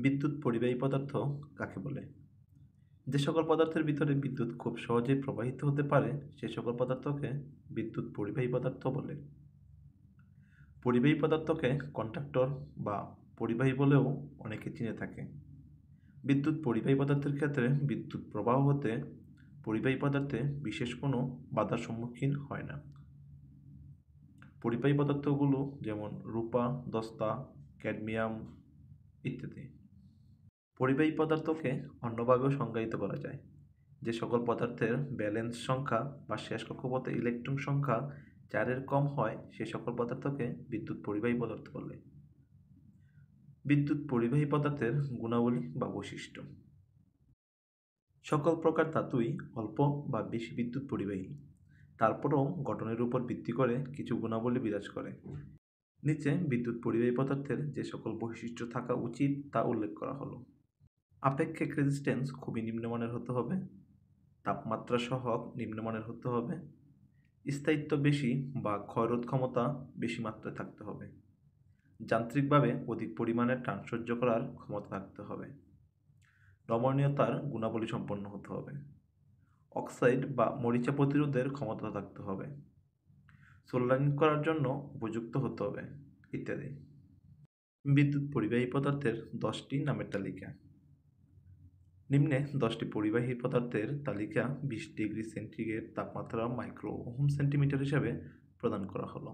বিদ্যুৎ পরিবাহী পদার্থ কাকে বলে? যে সকল পদার্থের ভিতরে বিদ্যুৎ খুব সহজেই প্রবাহিত হতে পারে সে সকল পদার্থকে বিদ্যুৎ পরিবাহী পদার্থ বলে। পরিবাহী পদার্থকে কন্ডাক্টর বা পরিবাহী বলেও অনেকে চিনে থাকে। বিদ্যুৎ পরিবাহী পদার্থের ক্ষেত্রে বিদ্যুৎ প্রবাহ হতে পরিবাহী পদার্থে বিশেষ কোনো বাধার সম্মুখীন হয় না। পরিবাহী পদার্থগুলো যেমন রূপা, দস্তা, ক্যাডমিয়াম ইত্যাদি। পরিবাহী পদার্থকে অন্যভাবেও সংজ্ঞায়িত করা যায়। যে সকল পদার্থের ব্যালেন্স সংখ্যা বা শেষ কক্ষপথে ইলেকট্রন সংখ্যা 4-এর কম হয় সে সকল পদার্থকে বিদ্যুৎ পরিবাহী পদার্থ বলে। বিদ্যুৎ পরিবাহী পদার্থের গুণাবলী বা বৈশিষ্ট্য। সকল প্রকার ধাতুই অল্প বা বেশি বিদ্যুৎ পরিবাহী, তারপরও গঠনের উপর ভিত্তি করে কিছু গুণাবলী বিরাজ করে। নিচে বিদ্যুৎ পরিবাহী পদার্থের যে সকল বৈশিষ্ট্য থাকা উচিত তা উল্লেখ করা হলো। আপেক্ষিক রেজিস্ট্যান্স খুবই নিম্নমানের হতে হবে, তাপমাত্রা সহগ নিম্নমানের হতে হবে, স্থায়িত্ব বেশি বা ক্ষয়রোধ ক্ষমতা বেশি মাত্রায় থাকতে হবে, যান্ত্রিকভাবে অধিক পরিমাণে টান সহ্য করার ক্ষমতা থাকতে হবে, নমনীয়তার গুণাবলী সম্পন্ন হতে হবে, অক্সাইড বা মরিচা প্রতিরোধের ক্ষমতা থাকতে হবে, সোল্ডারিং করার জন্য উপযুক্ত হতে হবে ইত্যাদি। বিদ্যুৎ পরিবাহী পদার্থের 10টি নামের তালিকা। নিম্নে 10টি পরিবাহী পদার্থের তালিকা 20 ডিগ্রি সেন্টিগ্রেড তাপমাত্রা মাইক্রো ওহম সেন্টিমিটার হিসাবে প্রদান করা হলো।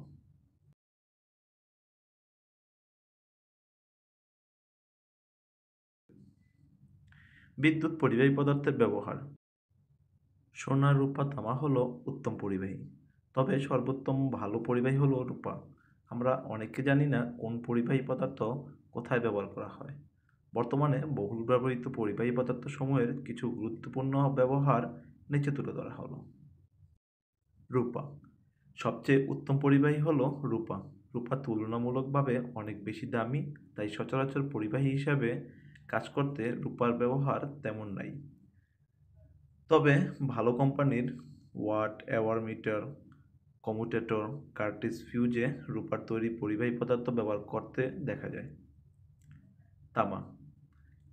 বিদ্যুৎ পরিবাহী পদার্থের ব্যবহার। সোনা, রূপা, তামা হলো উত্তম পরিবাহী, তবে সর্বোত্তম ভালো পরিবাহী হলো রূপা। আমরা অনেকে জানি না কোন পরিবাহী পদার্থ কোথায় ব্যবহার করা হয়। বর্তমানে বহুল ব্যবহৃত পরিবাহী পদার্থসমূহের কিছু গুরুত্বপূর্ণ ব্যবহার নিচে তুলে ধরা হলো। রূপা। সবচেয়ে উত্তম পরিবাহী হলো রূপা। রূপা তুলনামূলকভাবে অনেক বেশি দামি, তাই সচরাচর পরিবাহী হিসাবে কাজ করতে রূপার ব্যবহার তেমন নাই। তবে ভালো কোম্পানির ওয়াট, অ্যাওয়ার মিটার, কম্যুটেটর, কার্টিস ফিউজে রূপার তৈরি পরিবাহী পদার্থ ব্যবহার করতে দেখা যায়। তামা।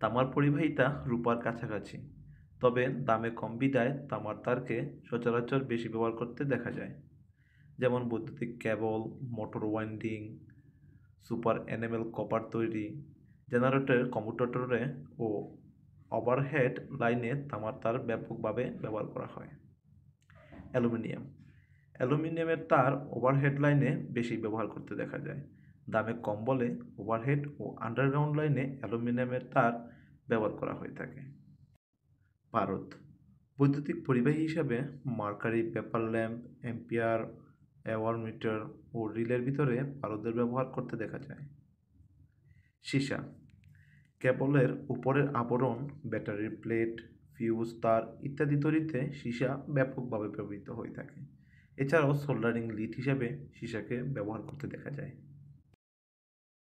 তামার পরিবাহিতা রূপার কাছাকাছি, তবে দামে কম বিদায় তামার তারকে সচরাচর বেশি ব্যবহার করতে দেখা যায়। যেমন বৈদ্যুতিক cable, motor winding, super enamel copper তৈরি, জেনারেটরের কম্যুটেটরে ও ওভারহেড লাইনে তামার তার ব্যাপকভাবে ব্যবহার করা হয়। অ্যালুমিনিয়াম। অ্যালুমিনিয়ামের তার ওভারহেড লাইনে বেশি ব্যবহার করতে দেখা যায়। দামে কম বলে ওভারহেড ও আন্ডারগ্রাউন্ড লাইনে অ্যালুমিনিয়ামের তার ব্যবহার করা হয়ে থাকে। পারদ। বৈদ্যুতিক পরিবাহী হিসাবে mercury vapour lamp, ampere, hour meter ও রিলের ভিতরে পারদের ব্যবহার করতে দেখা যায়। সীসা। কেবলের উপরের আবরণ, ব্যাটারির প্লেট, ফিউজ তার ইত্যাদি তৈরিতে সীসা ব্যাপকভাবে ব্যবহৃত হয়ে থাকে। এছাড়াও সোল্ডারিং লিড হিসাবে সীসাকে ব্যবহার করতে দেখা যায়।